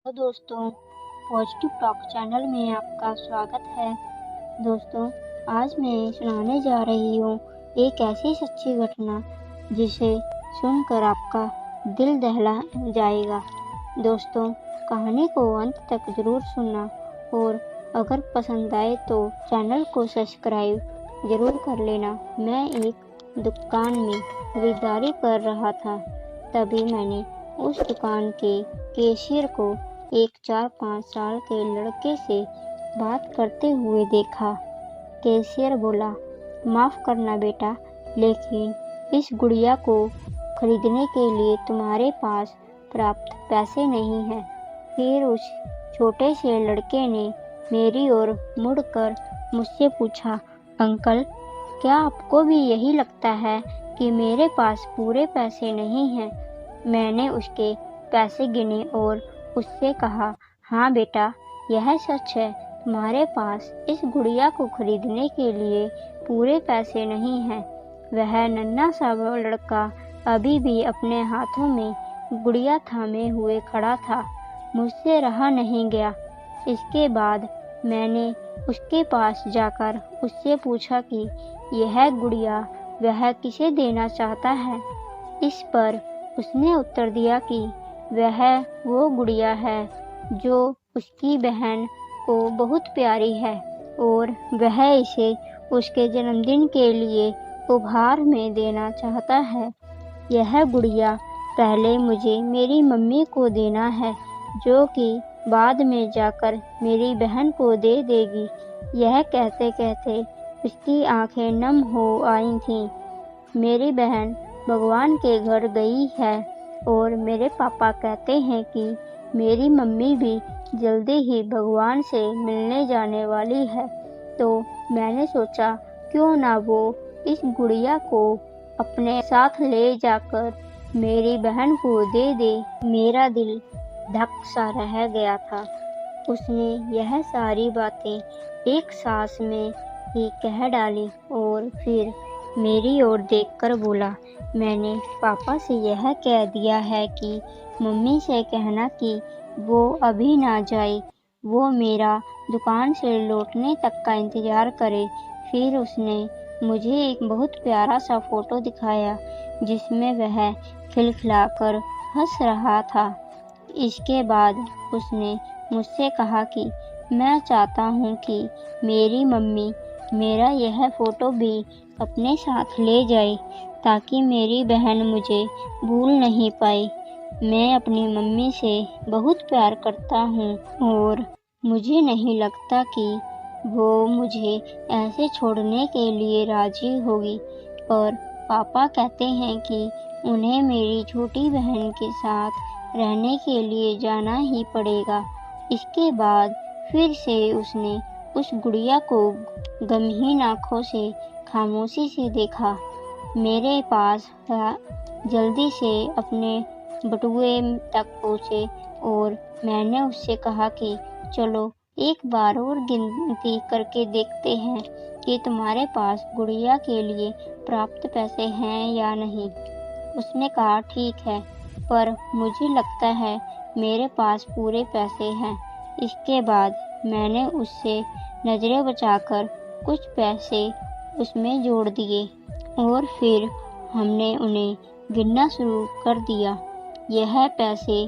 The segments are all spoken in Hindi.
तो दोस्तों, पॉजिटिव टॉक चैनल में आपका स्वागत है। दोस्तों, आज मैं सुनाने जा रही हूँ एक ऐसी सच्ची घटना जिसे सुनकर आपका दिल दहला जाएगा। दोस्तों, कहानी को अंत तक ज़रूर सुनना और अगर पसंद आए तो चैनल को सब्सक्राइब ज़रूर कर लेना। मैं एक दुकान में खरीदारी कर रहा था, तभी मैंने उस दुकान के कैशियर को एक 4-5 साल के लड़के से बात करते हुए देखा। कैशियर बोला, माफ़ करना बेटा, लेकिन इस गुड़िया को खरीदने के लिए तुम्हारे पास पर्याप्त पैसे नहीं हैं। फिर उस छोटे से लड़के ने मेरी ओर मुड़कर मुझसे पूछा, अंकल, क्या आपको भी यही लगता है कि मेरे पास पूरे पैसे नहीं हैं? मैंने उसके पैसे गिने और उससे कहा, हाँ बेटा, यह सच है, तुम्हारे पास इस गुड़िया को खरीदने के लिए पूरे पैसे नहीं हैं। वह नन्हा सा लड़का अभी भी अपने हाथों में गुड़िया थामे हुए खड़ा था। मुझसे रहा नहीं गया। इसके बाद मैंने उसके पास जाकर उससे पूछा कि यह गुड़िया वह किसे देना चाहता है। इस पर उसने उत्तर दिया कि वह वो गुड़िया है जो उसकी बहन को बहुत प्यारी है और वह इसे उसके जन्मदिन के लिए उपहार में देना चाहता है। यह गुड़िया पहले मुझे मेरी मम्मी को देना है, जो कि बाद में जाकर मेरी बहन को दे देगी। यह कहते कहते उसकी आंखें नम हो आई थीं। मेरी बहन भगवान के घर गई है और मेरे पापा कहते हैं कि मेरी मम्मी भी जल्दी ही भगवान से मिलने जाने वाली है। तो मैंने सोचा क्यों ना वो इस गुड़िया को अपने साथ ले जाकर मेरी बहन को दे दे। मेरा दिल धक सा रह गया था। उसने यह सारी बातें एक सांस में ही कह डाली और फिर मेरी ओर देखकर बोला, मैंने पापा से यह कह दिया है कि मम्मी से कहना कि वो अभी ना जाए, वो मेरा दुकान से लौटने तक का इंतज़ार करे। फिर उसने मुझे एक बहुत प्यारा सा फ़ोटो दिखाया जिसमें वह खिलखिलाकर हंस रहा था। इसके बाद उसने मुझसे कहा कि मैं चाहता हूँ कि मेरी मम्मी मेरा यह फ़ोटो भी अपने साथ ले जाए ताकि मेरी बहन मुझे भूल नहीं पाए। मैं अपनी मम्मी से बहुत प्यार करता हूँ और मुझे नहीं लगता कि वो मुझे ऐसे छोड़ने के लिए राज़ी होगी। और पापा कहते हैं कि उन्हें मेरी छोटी बहन के साथ रहने के लिए जाना ही पड़ेगा। इसके बाद फिर से उसने उस गुड़िया को गमहीन आँखों से खामोशी से देखा। मेरे पास जल्दी से अपने बटुए तक पहुँचे और मैंने उससे कहा कि चलो एक बार और गिनती करके देखते हैं कि तुम्हारे पास गुड़िया के लिए पर्याप्त पैसे हैं या नहीं। उसने कहा, ठीक है, पर मुझे लगता है मेरे पास पूरे पैसे हैं। इसके बाद मैंने उससे नज़रें बचाकर कुछ पैसे उसमें जोड़ दिए और फिर हमने उन्हें गिनना शुरू कर दिया। यह पैसे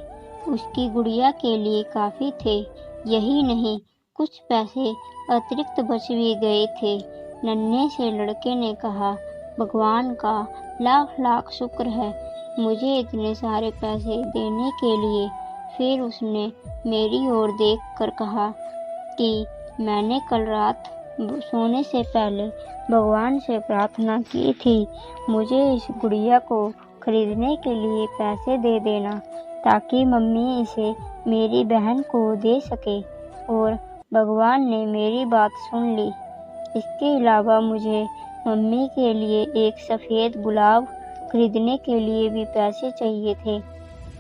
उसकी गुड़िया के लिए काफ़ी थे। यही नहीं, कुछ पैसे अतिरिक्त बच भी गए थे। नन्हे से लड़के ने कहा, भगवान का लाख लाख शुक्र है मुझे इतने सारे पैसे देने के लिए। फिर उसने मेरी ओर देखकर कहा कि मैंने कल रात सोने से पहले भगवान से प्रार्थना की थी, मुझे इस गुड़िया को खरीदने के लिए पैसे दे देना ताकि मम्मी इसे मेरी बहन को दे सके। और भगवान ने मेरी बात सुन ली। इसके अलावा मुझे मम्मी के लिए एक सफ़ेद गुलाब खरीदने के लिए भी पैसे चाहिए थे,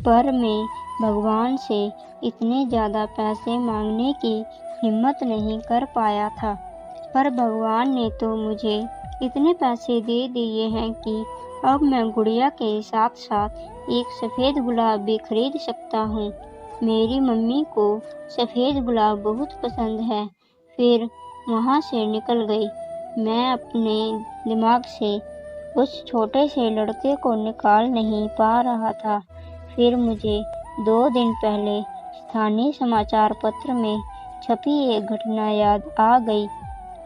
पर मैं भगवान से इतने ज़्यादा पैसे मांगने की हिम्मत नहीं कर पाया था। पर भगवान ने तो मुझे इतने पैसे दे दिए हैं कि अब मैं गुड़िया के साथ साथ एक सफ़ेद गुलाब भी खरीद सकता हूँ। मेरी मम्मी को सफ़ेद गुलाब बहुत पसंद है। फिर वहाँ से निकल गई। मैं अपने दिमाग से उस छोटे से लड़के को निकाल नहीं पा रहा था। फिर मुझे 2 दिन पहले स्थानीय समाचार पत्र में छपी एक घटना याद आ गई,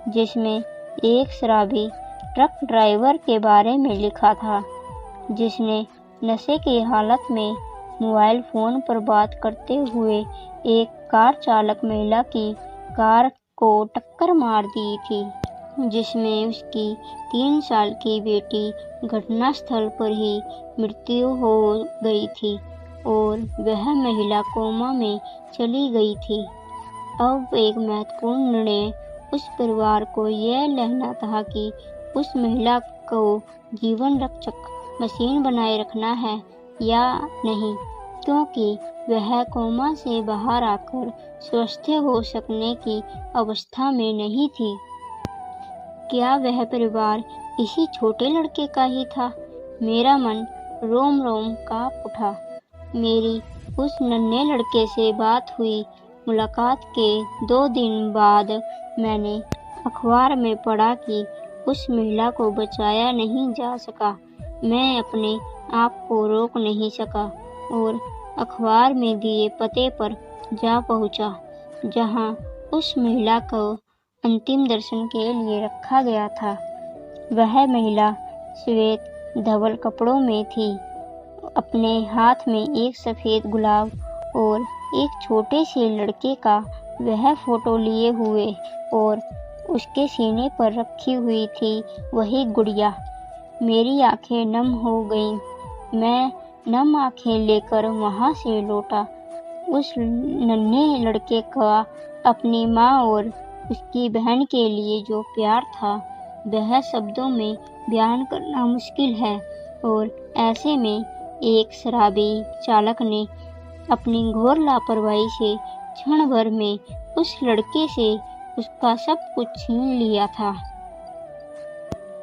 जिसमें एक शराबी ट्रक ड्राइवर के बारे में लिखा था, जिसने नशे की हालत में मोबाइल फ़ोन पर बात करते हुए एक कार चालक महिला की कार को टक्कर मार दी थी, जिसमें उसकी 3 साल की बेटी घटनास्थल पर ही मृत्यु हो गई थी और वह महिला कोमा में चली गई थी। अब एक महत्वपूर्ण निर्णय उस परिवार को यह लेना था कि उस महिला को जीवन रक्षक मशीन बनाए रखना है या नहीं, क्योंकि वह कोमा से बाहर आकर स्वस्थ हो सकने की अवस्था में नहीं थी। क्या वह परिवार इसी छोटे लड़के का ही था? मेरा मन रोम रोम काँप उठा। मेरी उस नन्हे लड़के से बात हुई। मुलाकात के 2 दिन बाद मैंने अखबार में पढ़ा कि उस महिला को बचाया नहीं जा सका। मैं अपने आप को रोक नहीं सका और अखबार में दिए पते पर जा पहुंचा, जहां उस महिला को अंतिम दर्शन के लिए रखा गया था। वह महिला श्वेत धवल कपड़ों में थी, अपने हाथ में एक सफ़ेद गुलाब और एक छोटे से लड़के का वह फोटो लिए हुए, और उसके सीने पर रखी हुई थी वही गुड़िया। मेरी आंखें नम हो गईं। मैं नम आंखें लेकर वहाँ से लौटा। उस नन्हे लड़के का अपनी माँ और उसकी बहन के लिए जो प्यार था, वह शब्दों में बयान करना मुश्किल है। और ऐसे में एक शराबी चालक ने अपनी घोर लापरवाही से क्षण भर में उस लड़के से उसका सब कुछ छीन लिया था।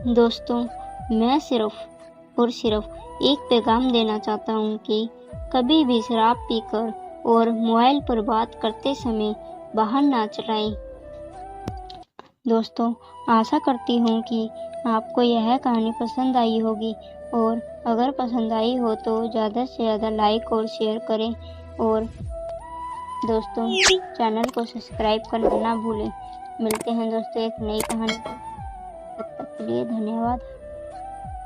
दोस्तों, मैं सिर्फ और सिर्फ एक पैगाम देना चाहता हूँ कि कभी भी शराब पीकर और मोबाइल पर बात करते समय वाहन ना चलाएं। दोस्तों, आशा करती हूँ कि आपको यह कहानी पसंद आई होगी, और अगर पसंद आई हो तो ज़्यादा से ज़्यादा लाइक और शेयर करें, और दोस्तों चैनल को सब्सक्राइब करना ना भूलें। मिलते हैं दोस्तों एक नई कहानी। तब तक के लिए धन्यवाद।